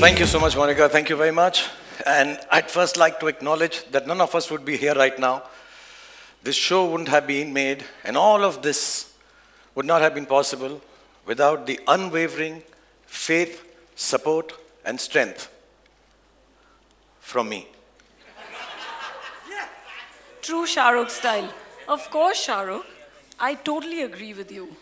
Thank you so much, Monica. Thank you very much. And I'd first like to acknowledge that none of us would be here right now. This show wouldn't have been made, and all of this would not have been possible without the unwavering faith, support, and strength from me. True Shahrukh style. Of course, Shahrukh. I totally agree with you.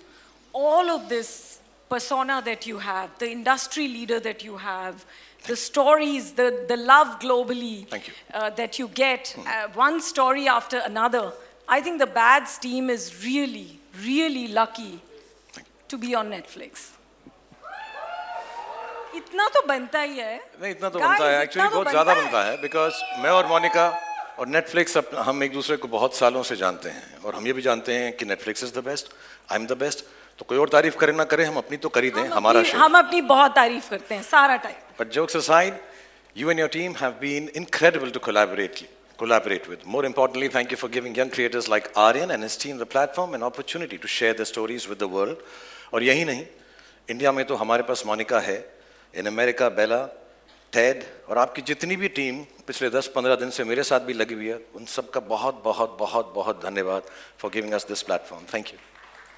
All of this persona that you have, the industry leader that you have, the stories, the love globally Thank you. That you get, one story after another. I think the Bads team is really, really lucky to be on Netflix. इतना तो बनता ही है. नहीं इतना तो बनता है, actually बहुत ज़्यादा बनता है, बिकॉज मैं और मोनिका और नेटफ्लिक्स हम एक दूसरे को बहुत सालों से जानते हैं और हम ये भी जानते हैं कि Netflix is the best, I am the best. तो कोई और तारीफ करे ना करे, हम अपनी तो कर ही दें. हमारा शो हम अपनी बहुत तारीफ करते हैं सारा time. But jokes aside, you and your team have been incredible to collaborate with. More importantly, thank you for giving young creators like Aryan and his team the platform and opportunity to share their stories with the world. और यही नहीं, India में तो हमारे पास मोनिका है, in America Bela, Ted और आपकी जितनी भी टीम पिछले 10-15 दिन से मेरे साथ भी लगी हुई है, उन सब का बहुत बहुत बहुत बहुत धन्यवाद for giving us this platform. Thank you.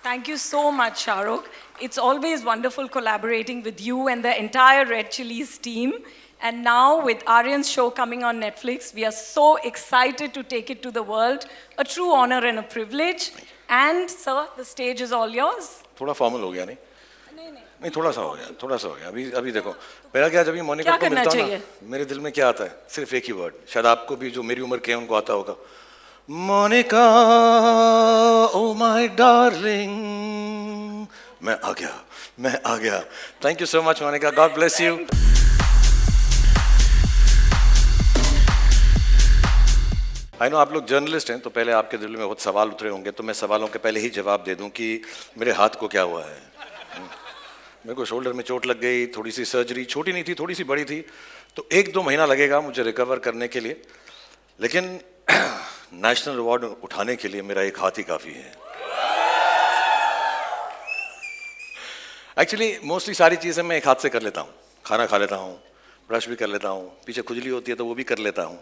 Thank you so much, Shahrukh. It's always wonderful collaborating with you and the entire Red Chillies team. And now with Aryan's show coming on Netflix, we are so excited to take it to the world. A true honor and a privilege. And sir, the stage is all yours. थोड़ा formal हो गया नहीं? नहीं थोड़ा सा हो गया. अभी देखो, मेरा क्या, जब ये मोनिका को मिलता हूँ ना, मेरे दिल में क्या आता है? सिर्फ एक ही वर्ड, शायद आपको भी जो मेरी उम्र के हैं उनको आता होगा. मोनिका, oh my darling, मैं आ गया. Thank you so much, Monica. God bless you. I know आप लोग जर्नलिस्ट हैं, तो पहले आपके दिल में बहुत सवाल उतरे होंगे, तो मैं सवालों के पहले ही जवाब दे दूं कि मेरे हाथ को क्या हुआ है. मेरे को शोल्डर में चोट लग गई, थोड़ी सी सर्जरी, छोटी नहीं थी, थोड़ी सी बड़ी थी, तो 1-2 महीना लगेगा मुझे रिकवर करने के लिए. लेकिन नेशनल अवार्ड उठाने के लिए मेरा एक हाथ ही काफ़ी है. एक्चुअली मोस्टली सारी चीज़ें मैं एक हाथ से कर लेता हूँ. खाना खा लेता हूँ, ब्रश भी कर लेता हूँ, पीछे खुजली होती है तो वो भी कर लेता हूँ.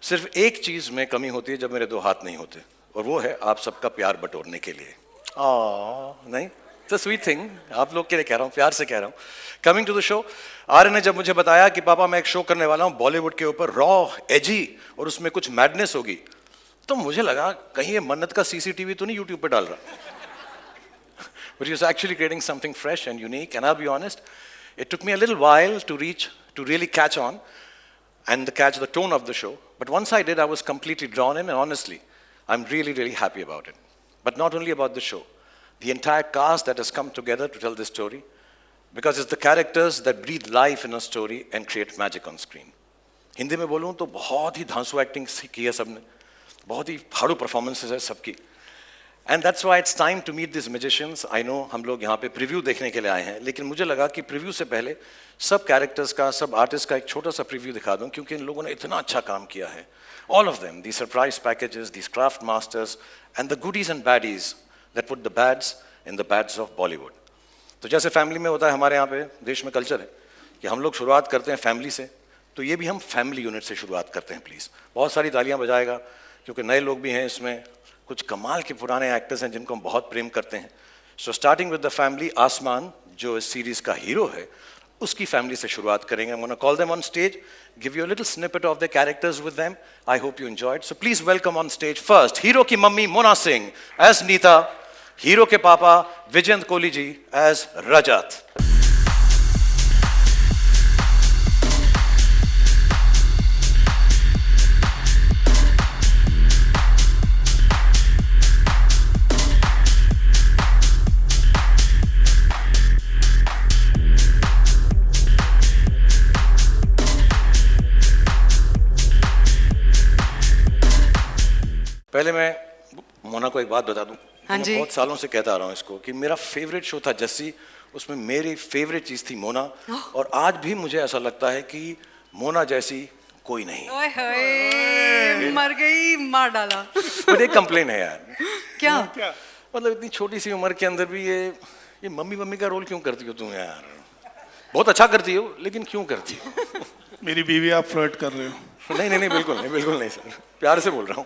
सिर्फ एक चीज़ में कमी होती है, जब मेरे 2 हाथ नहीं होते, और वो है आप सबका प्यार बटोरने के लिए. नहीं, इट्स अ स्वीट थिंग. आप लोग के लिए कह रहा हूँ, प्यार से कह रहा हूँ. Coming to the show, Aryan ने जब मुझे बताया कि पापा मैं एक शो करने वाला हूँ बॉलीवुड के ऊपर, रॉ, एजी, और उसमें कुछ मैडनेस होगी, तो मुझे लगा कहीं ये मन्नत का सीसीटीवी तो नहीं यूट्यूब पे डाल रहा. But he was actually creating something fresh and unique, and I'll be honest, it took me a little while to really catch on and catch the tone of the show. But once I did, I was completely drawn in, and honestly, I'm really, really happy about it. But not only about the show, the entire cast that has come together to tell this story, because it's the characters that breathe life in a story and create magic on screen. Hindi में बोलूँ तो बहुत ही धांसू acting की है सबने, बहुत ही फाड़ू performances है सबकी. And that's why it's time to meet these magicians. I know हम लोग यहाँ पे प्रीव्यू देखने के लिए आए हैं, लेकिन मुझे लगा कि प्रीव्यू से पहले सब कैरेक्टर्स का, सब आर्टिस्ट का एक छोटा सा प्रीव्यू दिखा दूँ, क्योंकि इन लोगों ने इतना अच्छा काम किया है. All of them, these surprise packages, these craft masters, and the goodies and baddies that put the bads in the bads of Bollywood. तो जैसे फैमिली में होता है, हमारे यहाँ पे देश में कल्चर है कि हम लोग शुरुआत करते हैं फैमिली से, तो ये भी हम फैमिली यूनिट से शुरुआत करते हैं. प्लीज़ बहुत सारी तालियां बजाएगा, क्योंकि नए लोग भी हैं इसमें, कुछ कमाल के पुराने एक्टर्स हैं जिनको हम बहुत प्रेम करते हैं. So starting with the family, आसमान जो इस सीरीज़ का हीरो है, उसकी फैमिली से शुरुआत करेंगे. I'm gonna call them on stage, give you a little snippet of their characters with them. I hope you enjoyed. So please welcome on stage first hero की mummy Mona Singh as Neeta, hero के papa Vijendra Kohli ji as रजत. पहले मैं मोना को एक बात बता दूं. हाँ जी. बहुत सालों से कहता आ रहा हूँ इसको कि मेरा फेवरेट शो था जस्सी, उसमें मेरी फेवरेट चीज़ थी मोना, और आज भी मुझे ऐसा लगता है कि मोना जैसी कोई नहीं. ओए होए, मर गई, मार डाला. बट एक कंप्लेन है यार. क्या? मतलब इतनी छोटी सी उम्र के अंदर भी ये मम्मी का रोल क्यों करती हो तुम यार? बहुत अच्छा करती हो, लेकिन क्यों करती हो? मेरी बीवी आप फ्लर्ट कर रहे हो। नहीं नहीं नहीं, बिल्कुल नहीं सर, प्यार से बोल रहा हूँ।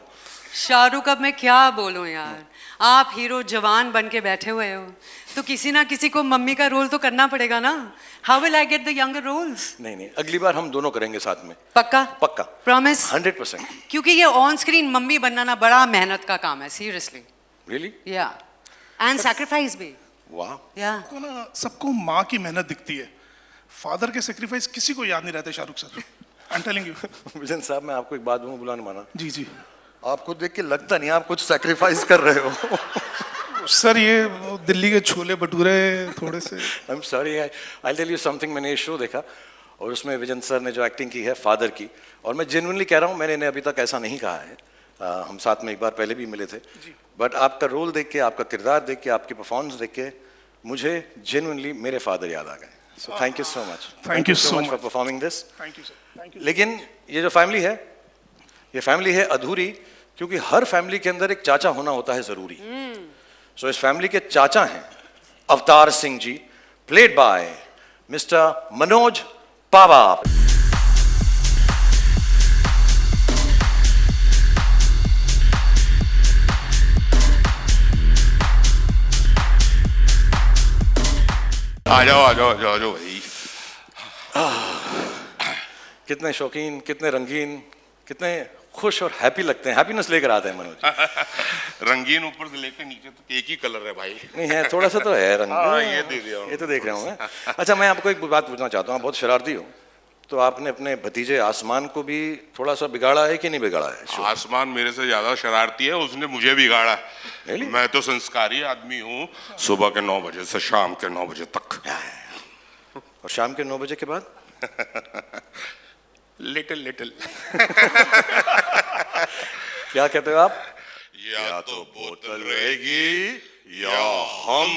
शाहरुख, अब मैं क्या बोलूं यार, आप हीरो जवान बन के बैठे हुए हो, तो किसी ना किसी को मम्मी का रोल तो करना पड़ेगा ना। How will I get the younger roles? नहीं नहीं, अगली बार हम दोनों करेंगे साथ में। पक्का? पक्का, प्रॉमिस? 100%। क्योंकि ये ऑन स्क्रीन मम्मी बनना ना बड़ा मेहनत का काम है, सीरियसली। रियली? या एंड सैक्रिफाइस भी। वाह। या तो ना सबको माँ की मेहनत दिखती है, फादर के सेक्रीफाइस किसी को याद नहीं रहते Shahrukh sir. I am telling you. Vision साहब, मैं आपको एक बात बोलूं, बुला नहीं माना। जी जी आपको देख के लगता नहीं आप कुछ सैक्रिफाइस कर रहे हो। सर, ये वो दिल्ली के छोले भटूरे थोड़े से। I am sorry, I tell you something. मैंने ये शो देखा और उसमें विजन सर ने जो एक्टिंग की है फादर की, और मैं जेन्युइनली कह रहा हूँ, मैंने इन्हें अभी तक ऐसा नहीं कहा है, हम साथ में एक बार पहले भी मिले थे, बट आपका रोल देख के, आपका किरदार देख के, आपकी परफॉर्मेंस देख के मुझे जेन्युइनली मेरे फादर याद आ गए। So thank you so much. Thank you so for much. Performing this. Thank you sir, thank you. लेकिन ये जो फैमिली है, ये फैमिली है अधूरी, क्योंकि हर फैमिली के अंदर एक चाचा होना होता है जरूरी। सो इस फैमिली के चाचा हैं Avtar Singh ji, played by mister Manoj पावा। आ जाओ भाई। कितने शौकीन, कितने रंगीन, कितने खुश और हैप्पी लगते हैं, हैप्पीनेस लेकर आते हैं मनोज। रंगीन ऊपर से लेकर नीचे तक एक ही कलर है भाई। नहीं है, थोड़ा सा तो है रंग। हाँ, ये दे दिया। ये तो देख रहा हूँ मैं। अच्छा, मैं आपको एक बात पूछना चाहता हूँ, आप बहुत शरारती हो, तो आपने अपने भतीजे आसमान को भी थोड़ा सा बिगाड़ा है कि नहीं बिगाड़ा है? आसमान मेरे से ज्यादा शरारती है, उसने मुझे बिगाड़ा। Really? मैं तो संस्कारी आदमी हूँ, सुबह के 9 बजे से शाम के 9 बजे तक। और शाम के 9 बजे के बाद? लिटिल क्या कहते हो आप? या तो बोतल रहेगी या हम।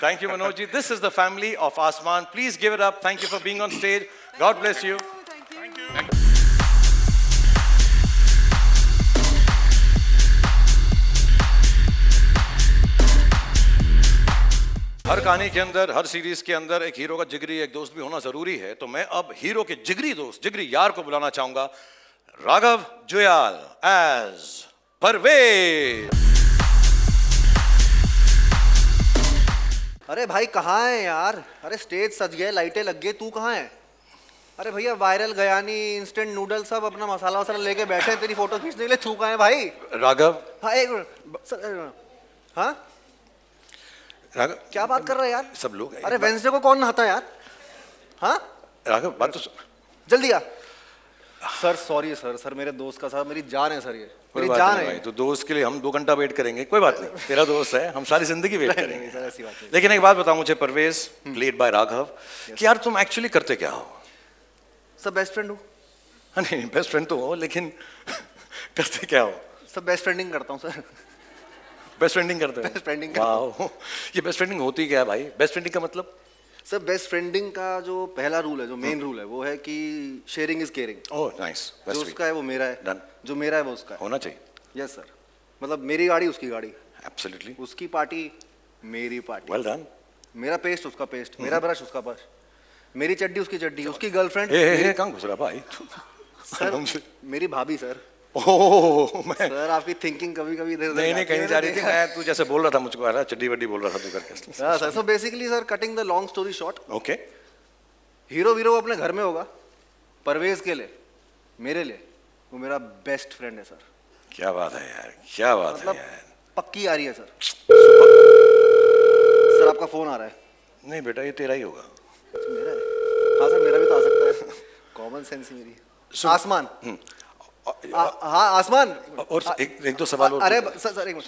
Thank you, Manoj ji. This is the family of Asman. Please give it up. Thank you for being on stage. God bless you. हर कहानी के अंदर, हर सीरीज के अंदर एक हीरो का जिगरी एक दोस्त भी होना जरूरी है। तो मैं अब हीरो के जिगरी दोस्त, जिगरी यार को बुलाना चाहूंगा, राघव जुयाल एज परवेज। अरे भाई कहाँ है यार? अरे स्टेज सज गए, लाइटें लग गई, तू कहाँ है? अरे भैया वायरल गयानी इंस्टेंट नूडल सब अपना मसाला वसाला लेके बैठे हैं तेरी फोटो खींचने के लिए, तू कहाँ है भाई? राघव, हाँ एक मिनट। हाँ राघव क्या बात कर रहा है यार? सब लोग अरे वेंसडे को कौन नहाता है यार? हाँ राघव, बात तो जल्दी आ। सर सॉरी सर मेरे दोस्त का साथ, मेरी जान है सर, ये कोई मेरी बात जान नहीं है। भाई, तो दोस्त के लिए हम 2 घंटा वेट करेंगे, कोई बात नहीं, तेरा दोस्त है, हम सारी जिंदगी वेट नहीं, करेंगे। सर ऐसी बात नहीं। लेकिन एक बात बताओ मुझे परवेज, प्लेड बाय राघव, कि यार तुम एक्चुअली करते क्या हो? सब बेस्ट फ्रेंड हूँ। हाँ नहीं, बेस्ट फ्रेंड तो हो, लेकिन करते क्या हो? सब बेस्ट फ्रेंडिंग करता हूँ सर। बेस्ट फ्रेंडिंग करते हो? Best friending करता वाह, ये बेस्ट फ्रेंडिंग होती क्या है भाई? बेस्ट फ्रेंडिंग का मतलब? सर बेस्ट फ्रेंडिंग का जो पहला रूल है, जो मेन रूल है, वो है कि sharing is caring. Oh nice, जो उसका है वो मेरा है, Done. जो मेरा है वो उसका है। होना चाहिए। यस सर, मतलब मेरी गाड़ी उसकी गाड़ी, एब्सोल्युटली, उसकी पार्टी मेरी पार्टी, वेल डन। मेरा पेस्ट उसका पेस्ट, मेरा ब्रश उसका ब्रश, मेरी चड्डी उसकी चड्डी, उसकी गर्लफ्रेंड हे कहाँ घुस रहा भाई? सर मेरी भाभी सर। ओह मैं सर आपकी थिंकिंग कभी कभी इधर उधर नहीं जाती कहीं है, नहीं जा रही थी, मैंने मैं तू जैसे बोल रहा था मुझको आ रहा चड्डी वड्डी बोल रहा था तू करके। देखा। हाँ sir, so basically sir cutting the long story short, okay, hero वीरो अपने घर में होगा, परवेज के लिए, मेरे लिए वो मेरा बेस्ट फ्रेंड है सर। क्या बात है यार, क्या बात है मतलब यार। पक्की आ रही है सर। सर आपका फोन आ रहा है। नहीं बेटा, ये तेरा ही होगा। अच्छा, मेरा है? हाँ सर मेरा भी तो आ सकता है, कॉमन सेंस मेरी। आसमान, हाँ आसमान। और एक दो सवाल और। अरे सर एक मिनट,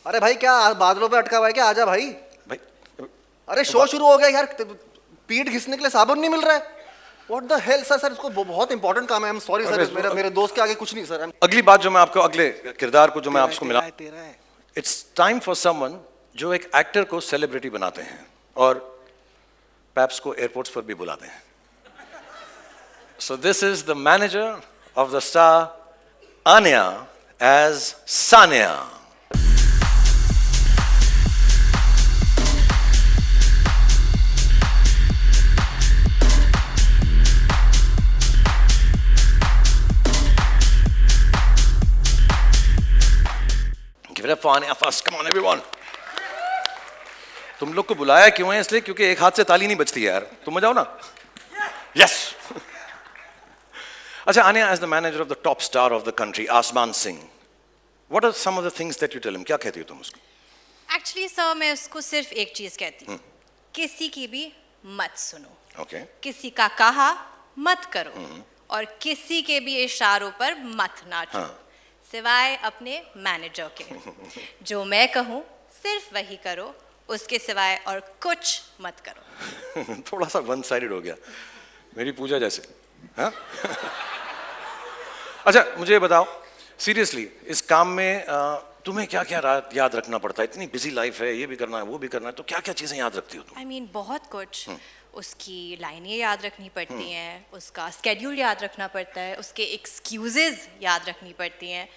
अरे भाई क्या बादलों पे अटका हुआ है क्या? आजा भाई। भाई अरे शो शुरू हो गया यार, पीठ घिसने के लिए साबुन नहीं मिल रहा है। व्हाट द हेल सर इसको बहुत इंपॉर्टेंट काम है। आई एम सॉरी सर, मेरे दोस्त के आगे कुछ नहीं सर। अगली बात जो मैं आपको, अगले किरदार को जो मैं आपको मिला, तेरा है। इट्स टाइम फॉर समवन जो एक एक्टर को सेलिब्रिटी बनाते हैं और पैप्स को एयरपोर्ट्स पर भी बुलाते हैं। So this is the manager of the star Anya as Sanya. up for Anya first. Come on everyone. तुम लोग को बुलाया क्यों है? इसलिए क्योंकि एक हाथ से ताली नहीं बजती है यार. तुम मजाओ ना. Yes. अच्छा, Anya, as the manager of the top star of the country, Asman Singh, what are some of the things that you tell him? क्या कहती हो तुम उसको? एक्चुअली सर मैं उसको सिर्फ एक चीज कहती हूँ, किसी की भी मत सुनो, Okay. किसी का कहा मत करो और किसी के भी इशारों पर मत नाचो, सिवाय अपने मैनेजर के. जो मैं कहूँ सिर्फ वही करो, उसके सिवाय और कुछ मत करो. थोड़ा सा वन साइडेड हो गया, मेरी पूजा जैसे. हाँ? अच्छा, मुझे ये बताओ सीरियसली, इस काम में तुम्हें क्या क्या याद रखना पड़ता है? इतनी बिजी लाइफ है, ये भी करना है, वो भी करना है, तो क्या क्या चीजें याद रखती हो तुम? आई मीन बहुत कुछ. उसकी लाइनें याद रखनी पड़ती हैं, उसका स्केड्यूल याद रखना पड़ता है, उसके एक्सक्यूजेज याद रखनी पड़ती हैं,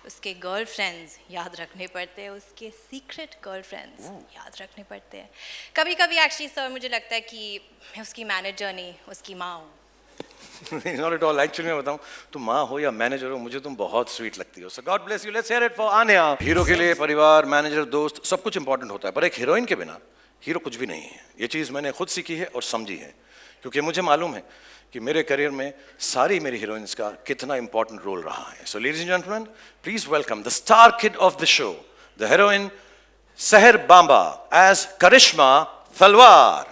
उसके गर्लफ्रेंड्स याद रखने पड़ते हैं, उसके सीक्रेट गर्लफ्रेंड्स याद रखने पड़ते हैं. कभी कभी एक्चुअली सर मुझे लगता है कि मैं उसकी मैनेजर नहीं, उसकी माँ हूँ. Not at all. Actually मैं बताऊं, तुम माँ हो या मैनेजर हो, मुझे तुम बहुत स्वीट लगती हो. So God bless you. Let's hear it for Anya. Hero के लिए परिवार, मैनेजर, दोस्त सब कुछ इंपॉर्टेंट होता है, पर एक हीरोइन के बिना हीरो कुछ भी नहीं है. ये चीज़ मैंने खुद सीखी है और समझी है, क्योंकि मुझे मालूम है कि मेरे करियर में सारी मेरी हीरोइंस का कितना इंपॉर्टेंट रोल रहा है. So ladies and gentlemen, please welcome the star kid of the show, the heroine Seher Bamba as Karishma Talwar.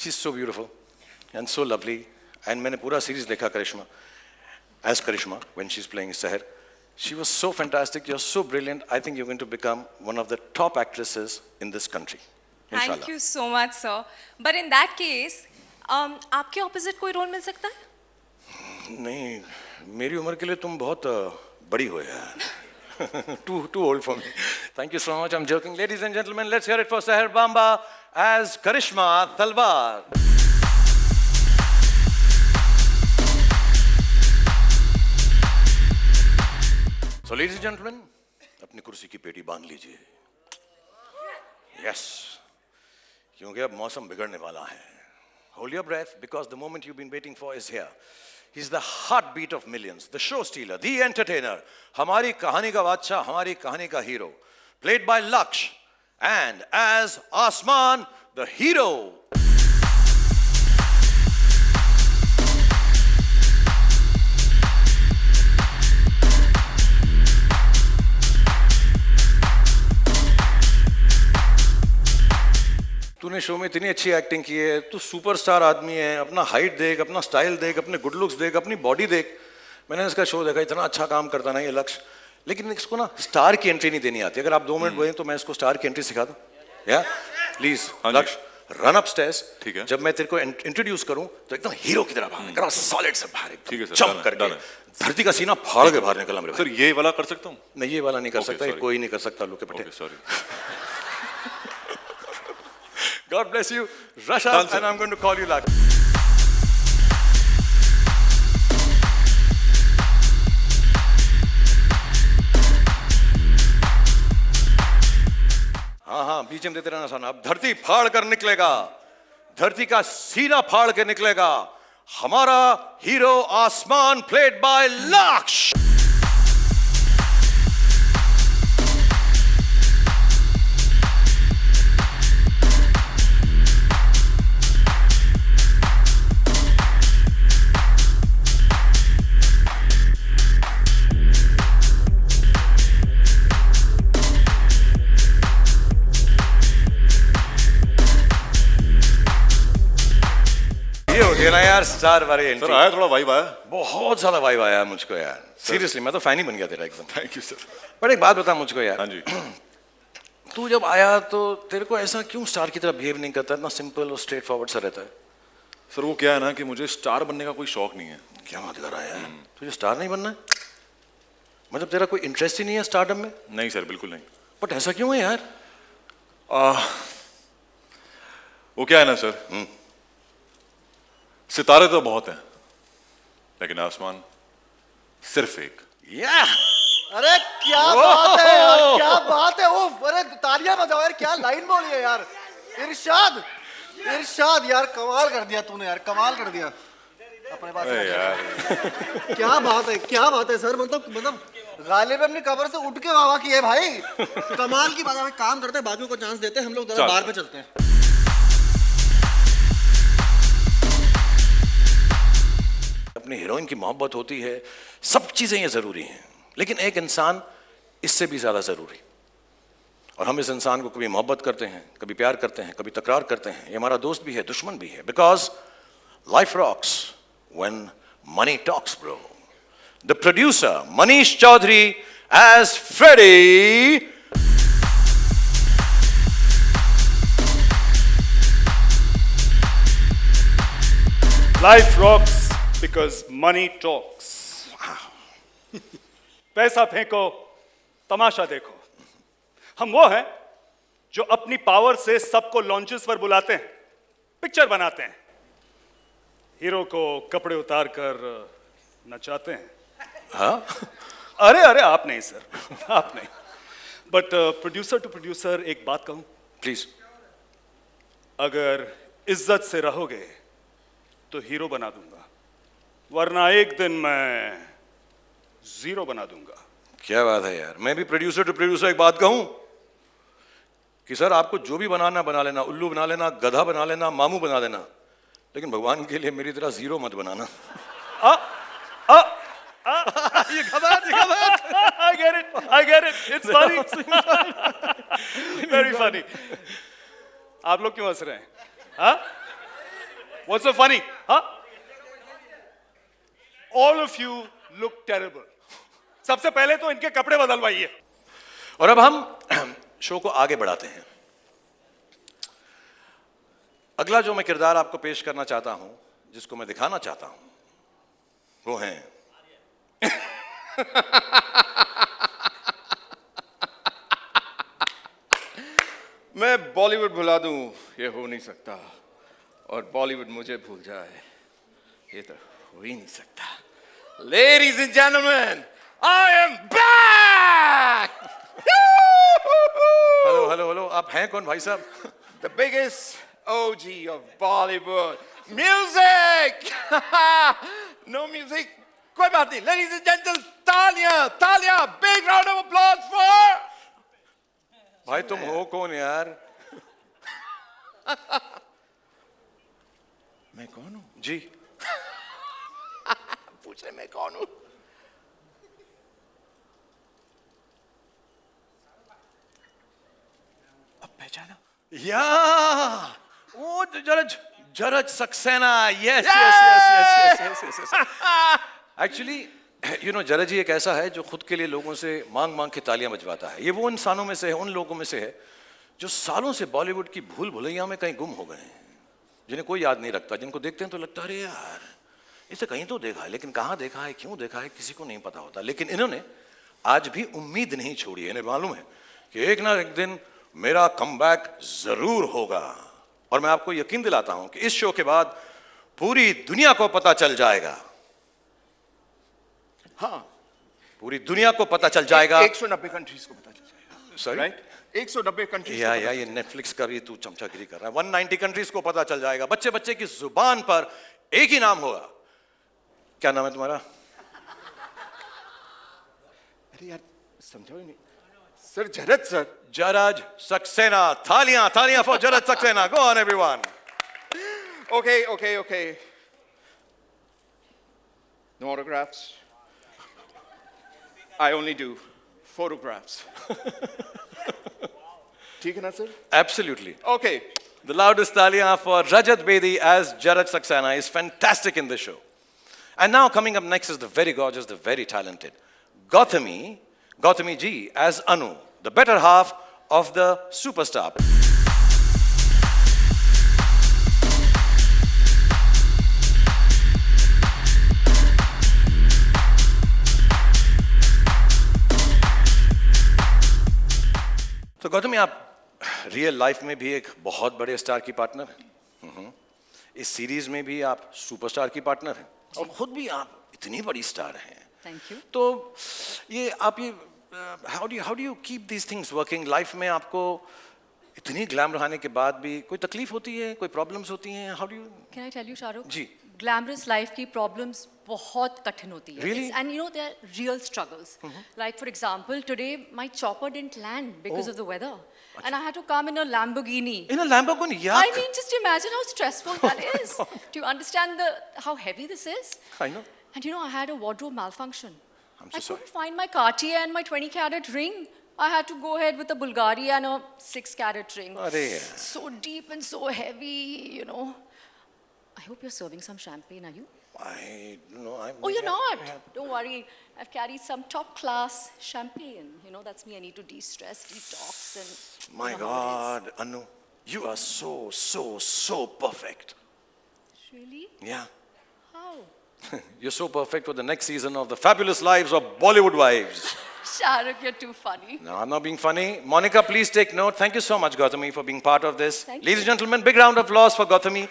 She's so beautiful and so lovely. And मैंने पूरा सीरीज देखा करिश्मा, as Karishma when she's playing Seher. She was so fantastic. You're so brilliant. I think you're going to become one of the top actresses in this country. Thank Inshallah. you so much, sir. But in that case, आपके opposite कोई role मिल सकता है? नहीं, मेरी उम्र के लिए तुम बहुत बड़ी हो यार. Too old for me. Thank you so much. I'm joking. Ladies and gentlemen, let's hear it for Seher Bamba as Karishma Talwar. So ladies and gentlemen, अपनी कुर्सी की पेटी बांध लीजिए. Yes. क्योंकि अब मौसम बिगड़ने वाला है. Hold your breath, because the moment you've been waiting for is here. He's the heartbeat of millions, the show stealer, the entertainer. हमारी कहानी का बादशाह, हमारी कहानी का hero. Played by Laksh, and as Asman, the hero. तूने show में इतनी अच्छी एक्टिंग की है, तू सुपरस्टार आदमी है. अपना हाइट देख, अपना स्टाइल देख, अपने गुड लुक्स देख, अपनी बॉडी देख. मैंने इसका शो देखा, इतना अच्छा काम करता ना ये लक्ष्य, लेकिन इसको ना स्टार की एंट्री नहीं देनी आती. अगर आप 2 मिनट बोले तो मैं इसको स्टार की एंट्री सिखा दूं. या प्लीज लक्ष्य, रन अप स्टेयर्स. ठीक है. जब मैं तेरे को इंट्रोड्यूस करूं तो एकदम हीरो की तरह भाग, सॉलिड से बाहर. ठीक है सर, जंप करके धरती का सीना फाड़ के बाहर निकलना मेरे. सर ये वाला कर सकता हूँ? नहीं, ये वाला नहीं कर Okay, सकता, ये sorry. कोई नहीं कर सकता. लोग के पटे. Sorry. God bless you. Rush up, Done, sir. and I'm going to call you Laksh. हाँ, बीच में देते रहना साना. अब धरती फाड़ कर निकलेगा, धरती का सीना फाड़ के निकलेगा हमारा हीरो आसमान, प्लेड बाय लक्ष्य. ये हो गया ना यार स्टार वाली सर एंट्री. आया थोड़ा वाइब आया. बहुत ज्यादा वाइब आया मुझको यार. सीरियसली मैं तो फैन ही बन गया तेरा एकदम. Thank you sir. पर एक बात बता मुझको यार. हाँ जी. तू जब आया तो तेरे को ऐसा क्यों स्टार की तरह बिहेव नहीं करता, इतना सिंपल और स्ट्रेट फॉरवर्ड सा रहता है? सर वो क्या है ना कि मुझे स्टार बनने का कोई शौक नहीं है. क्या बात कर रहा है यार, तुझे स्टार नहीं बनना है? मतलब तेरा कोई इंटरेस्ट ही नहीं है स्टारडम में? नहीं सर, बिल्कुल नहीं. बट ऐसा क्यों है यार? वो क्या है ना सर, सितारे तो बहुत हैं, लेकिन आसमान सिर्फ एक। या अरे क्या बात है यार, क्या बात है। वो अरे तालियां बजाओ यार, क्या लाइन बोली है यार। इरशाद, इरशाद यार, कमाल कर दिया तूने यार, कमाल कर दिया। अपने पास अरे यार, क्या बात है, क्या बात है सर। मतलब गालिब अपनी कब्र से उठ के वाह की है भाई। कमाल की बात है। काम करते हैं, बाकियों को चांस देते हैं, हम लोग जरा बाहर पे चलते हैं। अपनी हीरोइन की मोहब्बत होती है, सब चीजें ये जरूरी हैं, लेकिन एक इंसान इससे भी ज्यादा जरूरी। और हम इस इंसान को कभी मोहब्बत करते हैं, कभी प्यार करते हैं, कभी तकरार करते हैं। ये हमारा दोस्त भी है, दुश्मन भी है। Because life rocks when money talks bro. The producer Manish Chaudhary as Freddie. Life rocks because money talks. पैसा फेंको, तमाशा देखो। हम वो हैं जो अपनी पावर से सबको लॉन्चेस पर बुलाते हैं, पिक्चर बनाते हैं, हीरो को कपड़े उतार कर नचाते हैं। हाँ, अरे अरे आप नहीं सर, आप नहीं। बट प्रोड्यूसर टू प्रोड्यूसर एक बात कहूं, प्लीज। अगर इज्जत से रहोगे तो हीरो बना दूंगा, वरना एक दिन मैं जीरो बना दूंगा। क्या बात है यार। मैं भी प्रोड्यूसर टू प्रोड्यूसर एक बात कहूं कि सर आपको जो भी बनाना बना लेना, उल्लू बना लेना, गधा बना लेना, मामू बना देना, लेकिन भगवान के लिए मेरी तरह जीरो मत बनाना। ये I get it, it's funny, very funny। आप लोग क्यों हंस रहे हैं? हाँ? What's so funny? हाँ? All of you look terrible। सबसे पहले तो इनके कपड़े बदलवाइए। और अब हम शो को आगे बढ़ाते हैं। अगला जो मैं किरदार आपको पेश करना चाहता हूं, जिसको मैं दिखाना चाहता हूं, वो हैं मैं बॉलीवुड भुला दूं, ये हो नहीं सकता, और बॉलीवुड मुझे भूल जाए, ये तो हो ही नहीं सकता। Ladies and gentlemen, I am back! Hello hello hello, आप हैं कौन भाई साहब? The biggest OG of Bollywood. Music! No music? कोई बात नहीं। Ladies and gentlemen, तालियां, तालियां, big round of applause for... भाई तुम हो कौन यार? मैं कौन हूँ? जी पूछ रहे मैं कौन हूँ? अब पहचाना? या वो Jaraj Saxena. Yes yes yes yes yes. Actually you know, Jaraj ji एक ऐसा है जो खुद के लिए लोगों से मांग मांग के तालियां बजवाता है। ये वो इंसानों में से है, उन लोगों में से है जो सालों से बॉलीवुड की भूल भुलैया में कहीं गुम हो गए हैं, जिन्हें कोई याद नहीं रखता, जिनको देखते हैं तो लगता है अरे यार इसे कहीं तो देखा है, लेकिन कहाँ देखा है, क्यों देखा है, किसी को नहीं पता होता। लेकिन इन्होंने आज भी उम्मीद नहीं छोड़ी। इन्हें मालूम है कि एक ना एक दिन मेरा कमबैक जरूर होगा। और मैं आपको यकीन दिलाता हूं कि इस शो के बाद पूरी दुनिया को पता चल जाएगा। हाँ, पूरी दुनिया को पता चल जाएगा। 190 कंट्रीज को पता चल जाएगा। Sorry, right? 190 कंट्रीज। या ये नेटफ्लिक्स का भी तू चमचागिरी कर रहा है। 190 कंट्रीज को पता चल जाएगा। बच्चे बच्चे की जुबान पर एक ही नाम होगा। क्या नाम है तुम्हारा? अरे यार समझो ही नहीं सर। जरज सर। जरज सक्सेना। तालियां तालियां for Jaraj Saxena. Go on everyone. Okay. No autographs. I only do photographs. ठीक है ना sir? Absolutely. Okay. The loudest taaliyan for Rajat Bedi as Jaraj Saxena is fantastic in this show. And now coming up next is the very gorgeous, the very talented Gautami Ji as Anu, the better half of the superstar. तो गौतमी, आप real life में भी एक बहुत बड़े star की partner हैं। इस सीरीज में भी आप सुपरस्टार की पार्टनर हैं और खुद भी आप इतनी बड़ी स्टार हैं। Thank you. तो ये आप ये how do you keep these things working life में? आपको इतनी ग्लैमर आने के बाद भी कोई तकलीफ होती है, कोई प्रॉब्लम्स होती हैं? How do you? Can I tell you, Shahrukh? जी। Glamorous life की problems बहुत कठिन होती है. Really? And you know there are real struggles. Like for example, today my chopper didn't land because of the weather, and I had to come in a Lamborghini. In a Lamborghini, I yuck. mean, just imagine how stressful that is. Do you understand how heavy this is? I know. And you know, I had a wardrobe malfunction. I'm so I sorry. couldn't find my Cartier and my 20-carat ring. I had to go ahead with a Bulgari and a 6-carat ring. अरे So deep and so heavy, you know. I hope you're serving some champagne, are you? I don't know. Oh, you're not? Don't worry. I've carried some top-class champagne. You know, that's me. I need to de-stress, detox, and... My you know how it God, Anu, you are so perfect. is. Really? Yeah. How? You're so perfect for the next season of The Fabulous Lives of Bollywood Wives. Shahrukh, you're too funny. No, I'm not being funny. Monica, please take note. Thank you so much, Gautami, for being part of this. Thank Ladies and gentlemen, big round of applause for Gautami.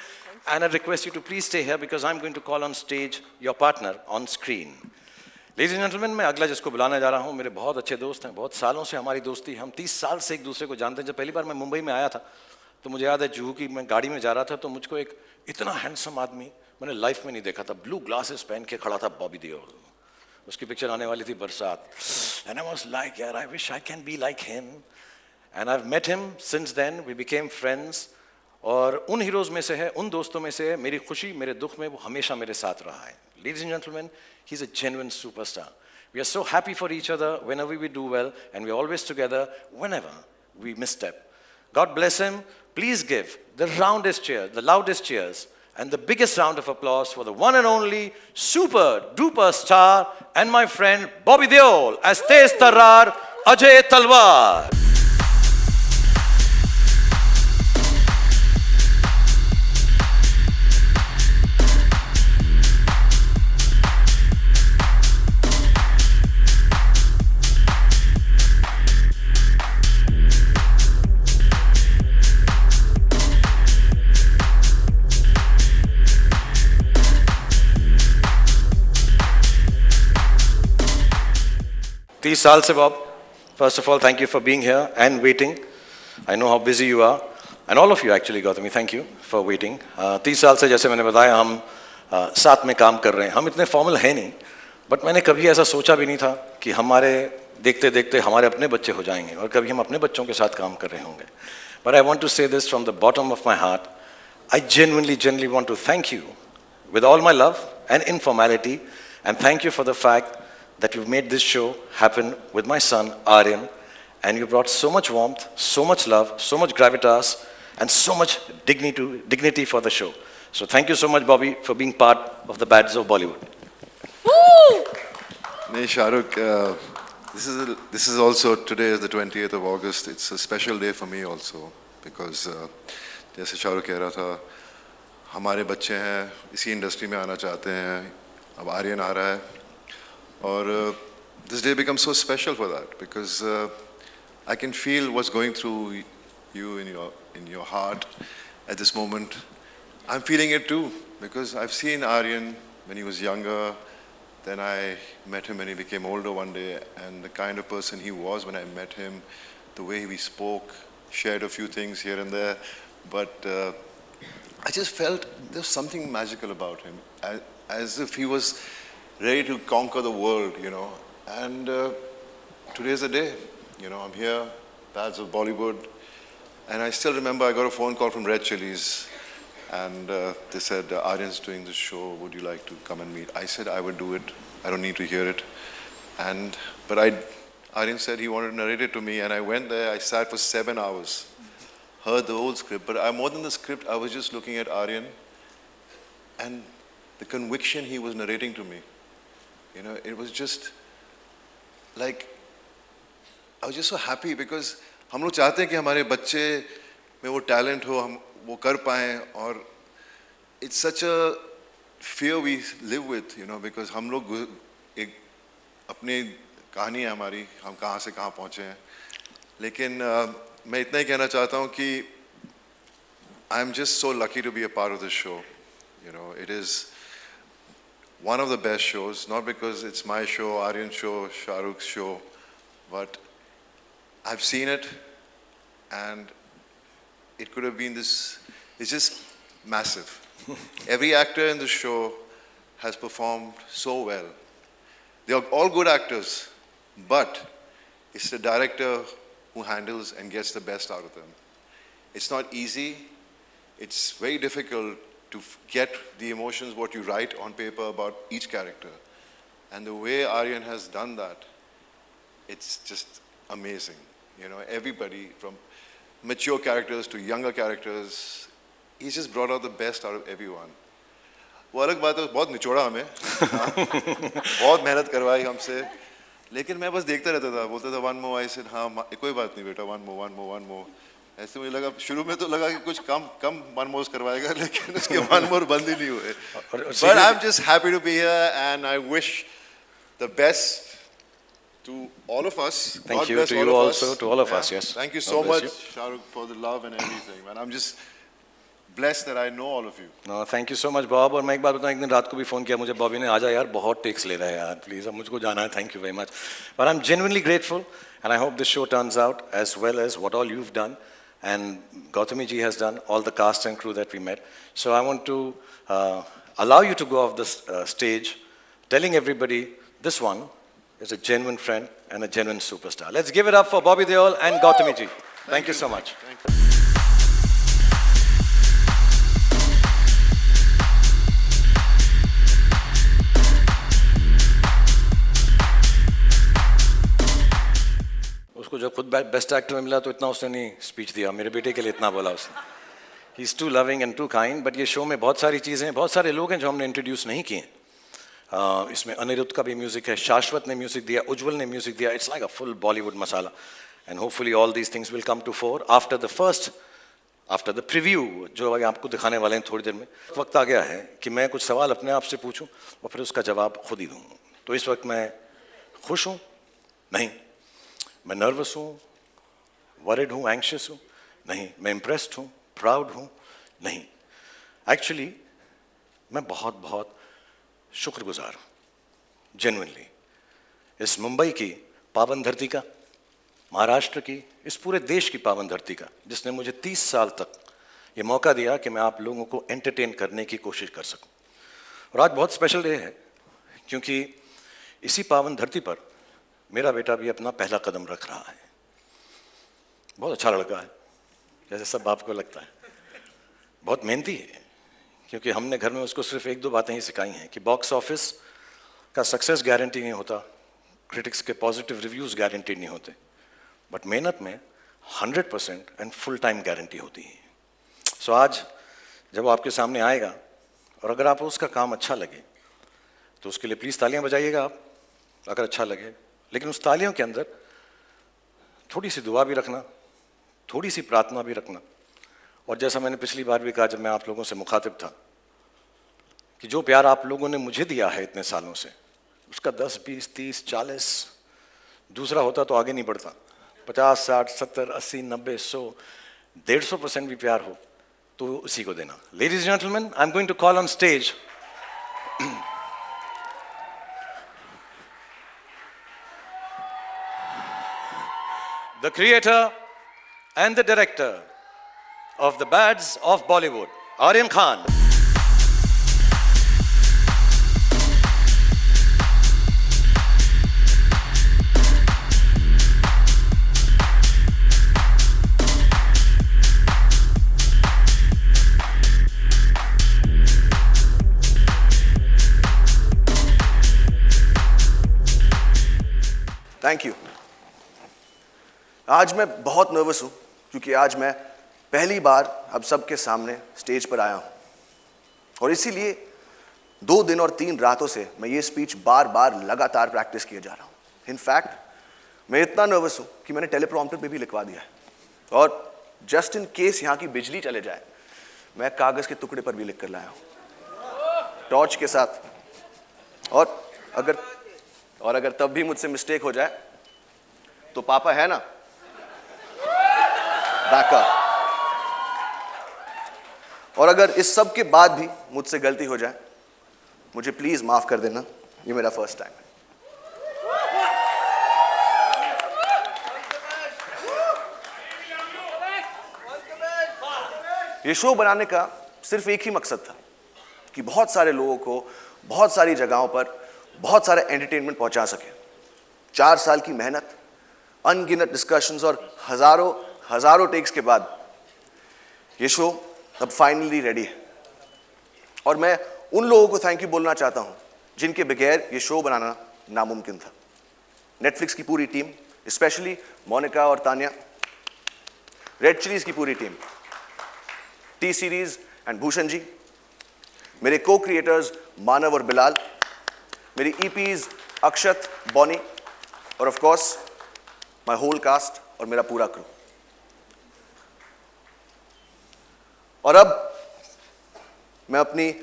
And I request you to please stay here because I'm going to call on stage your partner on screen. Ladies and gentlemen, मैं अगला जिसको बुलाने जा रहा हूँ, मेरे बहुत अच्छे दोस्त हैं, बहुत सालों से हमारी दोस्ती, हम 30 साल से एक दूसरे को जानते हैं। जब पहली बार मैं मुंबई में आया था तो मुझे याद है जुहू की मैं गाड़ी में जा रहा था तो मुझको एक इतना हैंडसम आदमी मैंने लाइफ में नहीं देखा था। ब्लू ग्लासेस पहन के खड़ा था, बॉबी देओल। उसकी पिक्चर आने वाली थी बरसात, and I was like, यार, I wish I can be like him. And I've met him since then. We became friends. और उन हीरोज में से है, उन दोस्तों में से है, मेरी खुशी मेरे दुख में वो हमेशा मेरे साथ रहा है। Ladies and gentlemen, he's a genuine superstar. We are so happy for each other whenever we do well, and we're always together whenever we misstep. God bless him. Please give the roundest cheer, the loudest cheers, and the biggest round of applause for the one and only super duper star and my friend Bobby Deol as Tez Tarrar Ajay Talwar. These साल से Bob, first of all, thank you for being here and waiting. I know how busy you are, and all of you actually, Gautami, thank you for waiting. 30 साल से जैसे मैंने बताया हम साथ में काम कर रहे हैं। हम इतने फॉर्मल हैं नहीं, बट मैंने कभी ऐसा सोचा भी नहीं था कि हमारे देखते देखते हमारे अपने बच्चे हो जाएंगे और कभी हम अपने बच्चों के साथ काम कर रहे होंगे। But I want to say this from the bottom of my heart. I genuinely want to thank you with all my love and informality, and thank you for the fact that you've made this show happen with my son, Aryan, and you brought so much warmth, so much love, so much gravitas, and so much dignity for the show. So thank you so much, Bobby, for being part of the Bads of Bollywood. Woo! Nee, Shahrukh, this is also, today is the 20th of August. It's a special day for me also, because जैसे शाहरुख कह रहा था, हमारे बच्चे हैं, इसी industry में आना चाहते हैं, अब आर्यन आ रहा है, और this day becomes so special for that, because I can feel what's going through you in your heart at this moment. I'm feeling it too, because I've seen Aryan when he was younger, then I met him when he became older one day, and the kind of person he was when I met him, the way we spoke, shared a few things here and there, but I just felt there's something magical about him, as if he was ready to conquer the world, you know. And today's the day, you know, I'm here, Bads of Bollywood, and I still remember I got a phone call from Red Chillies, and they said, Aryan's doing this show, would you like to come and meet? I said I would do it, I don't need to hear it. But Aryan said he wanted to narrate it to me, and I went there, I sat for 7 hours, heard the whole script, but more than the script, I was just looking at Aryan, and the conviction he was narrating to me. You know, it was just like, I was just so happy, because हम लोग चाहते हैं कि हमारे बच्चे में वो talent हो, हम वो कर पाएं, और it's such a fear we live with, you know, because हम लोग एक अपनी कहानी है हमारी, हम कहाँ से कहाँ पहुँचे हैं, लेकिन मैं इतना ही कहना चाहता हूँ कि I am just so lucky to be a part of this show. You know, it is one of the best shows, not because it's my show, Aryan's show, Shahrukh's show, but I've seen it and it could have been this, it's just massive. Every actor in the show has performed so well. They are all good actors, but it's the director who handles and gets the best out of them. It's not easy. It's very difficult to get the emotions what you write on paper about each character. And the way Aryan has done that, it's just amazing. You know, everybody from mature characters to younger characters, he's just brought out the best out of everyone. वो अलग बात है, बहुत निचोड़ा हमें, बहुत मेहनत करवाई हमसे, लेकिन मैं बस देखता रहता था, बोलता था one more, I said हाँ कोई बात नहीं बेटा, one more. ऐसे मुझे लगा, शुरू में तो लगा कि कुछ कम one more करवाएगा, लेकिन उसके one more बंद ही नहीं हुए. But I'm just happy to be here and I wish the best to all of us. Thank you to you also, to all of us, yes. Thank you so much, Shahrukh, for the love and everything. And I'm just blessed that I know all of you. No, thank you so much, Bob. और मैं एक बात बताऊं, एक दिन रात को भी फ़ोन किया मुझे बॉबी ने, आजा यार बहुत टेक्स ले रहा है यार, प्लीज़ अब मुझको जाना है, thank you very much. But I'm genuinely grateful and I hope this show turns out as well as what all you've done and Gautami ji has done, all the cast and crew that we met. So I want to allow you to go off the stage telling everybody this one is a genuine friend and a genuine superstar. Let's give it up for Bobby Deol and Gautami ji. Thank you so much. Thank you. उसको जब खुद best actor में मिला तो इतना उसने नहीं speech दिया, मेरे बेटे के लिए इतना बोला उसने. He is too loving and too kind. But ये शो में बहुत सारी चीज़ें हैं, बहुत सारे लोग हैं जो हमने इंट्रोड्यूस नहीं किए. इसमें अनिरुद्ध का भी म्यूज़िक है, शाश्वत ने म्यूज़िक दिया, उज्जवल ने म्यूज़िक दिया. It's like a full Bollywood masala and hopefully all these things will come to fore after the preview जो अभी आपको दिखाने वाले हैं थोड़ी देर में. वक्त आ गया है कि मैं कुछ सवाल अपने आप से पूछूं और फिर उसका जवाब खुद ही दूँ. तो इस वक्त मैं खुश हूँ नहीं, मैं नर्वस हूँ, वरिड हूँ, एंक्शियस हूँ नहीं, मैं इम्प्रेस्ड हूँ, प्राउड हूँ नहीं. एक्चुअली मैं बहुत बहुत शुक्रगुजार हूँ, जेन्युइनली, इस मुंबई की पावन धरती का, महाराष्ट्र की, इस पूरे देश की पावन धरती का, जिसने मुझे 30 साल तक ये मौका दिया कि मैं आप लोगों को एंटरटेन करने की कोशिश कर सकूं. और आज बहुत स्पेशल डे है क्योंकि इसी पावन धरती पर मेरा बेटा भी अपना पहला कदम रख रहा है. बहुत अच्छा लड़का है, जैसे सब बाप को लगता है. बहुत मेहनती है क्योंकि हमने घर में उसको सिर्फ 1-2 बातें ही सिखाई हैं कि बॉक्स ऑफिस का सक्सेस गारंटी नहीं होता, क्रिटिक्स के पॉजिटिव रिव्यूज़ गारंटी नहीं होते, बट मेहनत में 100% एंड फुल टाइम गारंटी होती है. सो आज जब वो आपके सामने आएगा और अगर आपको उसका काम अच्छा लगे तो उसके लिए प्लीज़ तालियां बजाइएगा आप, अगर अच्छा लगे. लेकिन उस तालियों के अंदर थोड़ी सी दुआ भी रखना, थोड़ी सी प्रार्थना भी रखना. और जैसा मैंने पिछली बार भी कहा जब मैं आप लोगों से मुखातिब था कि जो प्यार आप लोगों ने मुझे दिया है इतने सालों से, उसका 10, 20, 30, 40 दूसरा होता तो आगे नहीं बढ़ता. 50, 60, 70, 80, 90, 100, 150% भी प्यार हो तो उसी को देना. Ladies and gentleman, I am going to call on stage the creator and the director of the Bads of Bollywood, Aryan Khan. Thank you. आज मैं बहुत नर्वस हूँ क्योंकि आज मैं पहली बार अब सबके सामने स्टेज पर आया हूँ और इसीलिए 2 दिन और 3 रातों से मैं ये स्पीच बार बार लगातार प्रैक्टिस किए जा रहा हूँ. इनफैक्ट मैं इतना नर्वस हूँ कि मैंने टेलीप्रॉम्प्टर पे भी लिखवा दिया है और जस्ट इन केस यहाँ की बिजली चले जाए मैं कागज़ के टुकड़े पर भी लिख कर लाया हूँ टॉर्च के साथ. और अगर तब भी मुझसे मिस्टेक हो जाए तो पापा है ना, बैकअप। और अगर इस सब के बाद भी मुझसे गलती हो जाए, मुझे प्लीज माफ कर देना, ये मेरा फर्स्ट टाइम है। ये शो बनाने का सिर्फ एक ही मकसद था कि बहुत सारे लोगों को बहुत सारी जगहों पर बहुत सारे एंटरटेनमेंट पहुंचा सके। 4 साल की मेहनत, अनगिनत डिस्कशंस और हजारों टेक्स के बाद ये शो अब फाइनली रेडी है। और मैं उन लोगों को थैंक यू बोलना चाहता हूं जिनके बगैर ये शो बनाना नामुमकिन था। नेटफ्लिक्स की पूरी टीम, स्पेशली मोनिका और तान्या, रेड चिलीज की पूरी team, T Series and Bhushan ji, मेरे को क्रिएटर्स मानव और बिलाल, मेरी ईपीज अक्षत, बॉनी और of course my whole cast और मेरा पूरा क्रू। और अब मैं अपनी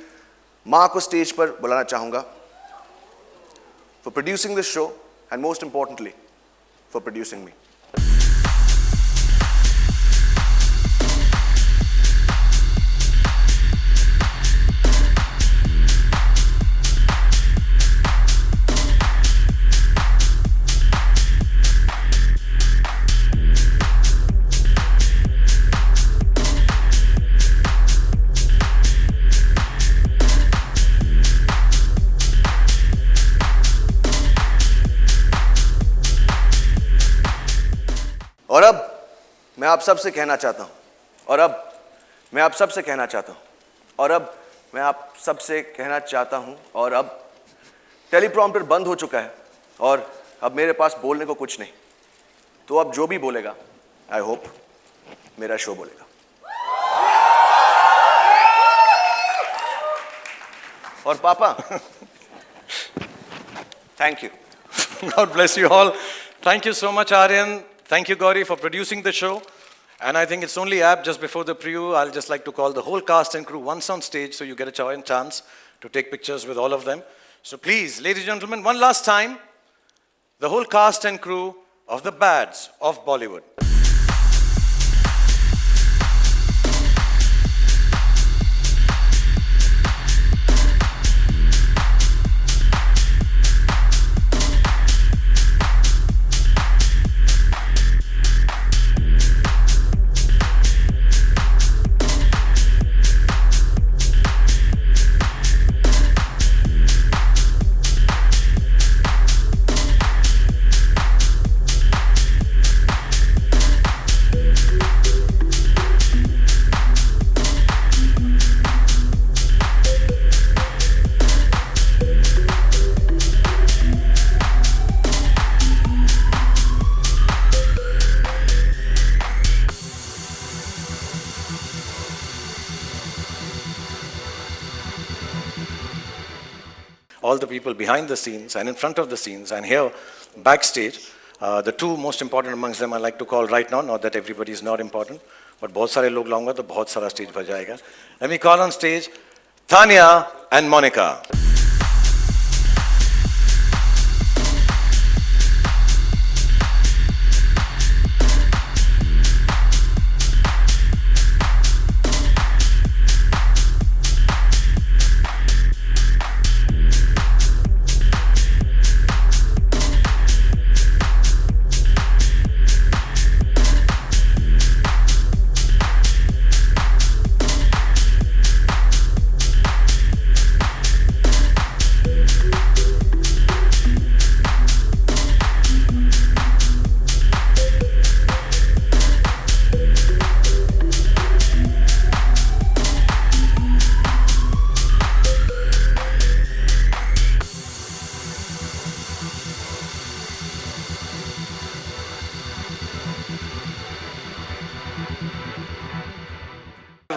मां को स्टेज पर बुलाना चाहूंगा for producing this show and most importantly for producing me. और अब मैं आप सबसे कहना चाहता हूं, और अब मैं आप सबसे कहना चाहता हूं, और अब मैं आप सबसे कहना चाहता हूं, और अब टेलीप्रॉम्प्टर बंद हो चुका है और अब मेरे पास बोलने को कुछ नहीं। तो अब जो भी बोलेगा, आई होप मेरा शो बोलेगा। और पापा, thank you. God bless you all. Thank you so much, Aryan. Thank you, Gauri, for producing the show. And I think it's only apt, just before the preview, I'll just like to call the whole cast and crew once on stage so you get a chance to take pictures with all of them. So please, ladies and gentlemen, one last time, the whole cast and crew of the Bads of Bollywood. All the people behind the scenes and in front of the scenes and here backstage, the two most important amongst them I like to call right now, not that everybody is not important, but बहुत सारे लोग लाऊंगा तो बहुत सारा stage भर जाएगा. Let me call on stage Tanya and Monica.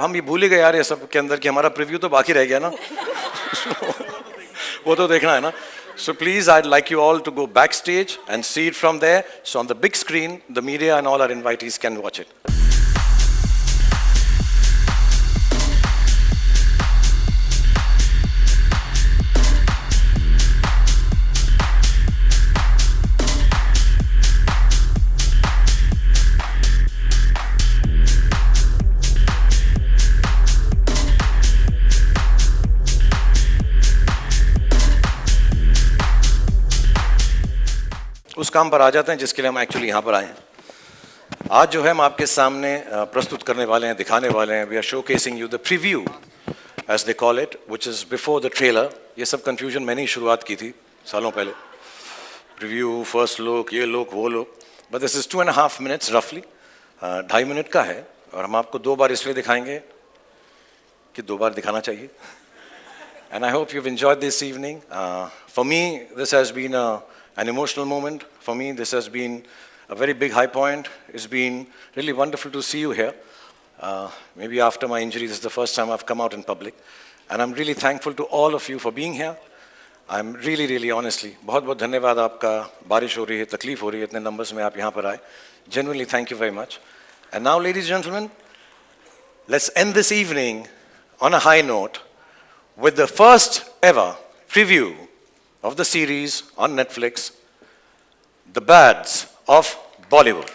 हम ये भूल ही गए यार ये सब के अंदर कि हमारा प्रीव्यू तो बाकी रह गया ना. वो तो देखना है ना. So please, I'd like you all to go backstage and see it from there. So on the big screen, the media and all our invitees can watch it. उस काम पर आ जाते हैं जिसके लिए हम एक्चुअली यहाँ पर आए हैं। आज जो है हम आपके सामने प्रस्तुत करने वाले हैं, दिखाने वाले हैं, we are showcasing you the preview as they call it, which is before the trailer. ये सब कंफ्यूजन मैंने ही शुरुआत की थी सालों पहले, प्रीव्यू, फर्स्ट लुक, ये लुक, वो look, but this is 2.5 minutes रफली, 2.5 मिनट का है, और हम आपको 2 बार इसलिए दिखाएंगे कि 2 बार दिखाना चाहिए। And I hope you've enjoyed this evening. For me, this has been an emotional moment. For me, this has been a very big high point. It's been really wonderful to see you here. Maybe after my injury, this is the first time I've come out in public. And I'm really thankful to all of you for being here. I'm really, really honestly, बहुत बहुत धन्यवाद आपका। बारिश हो रही है, तकलीफ हो रही है, इतने numbers में आप यहाँ पर आए। Genuinely, thank you very much. And now, ladies and gentlemen, let's end this evening on a high note with the first ever preview of the series on Netflix, The Bads of Bollywood.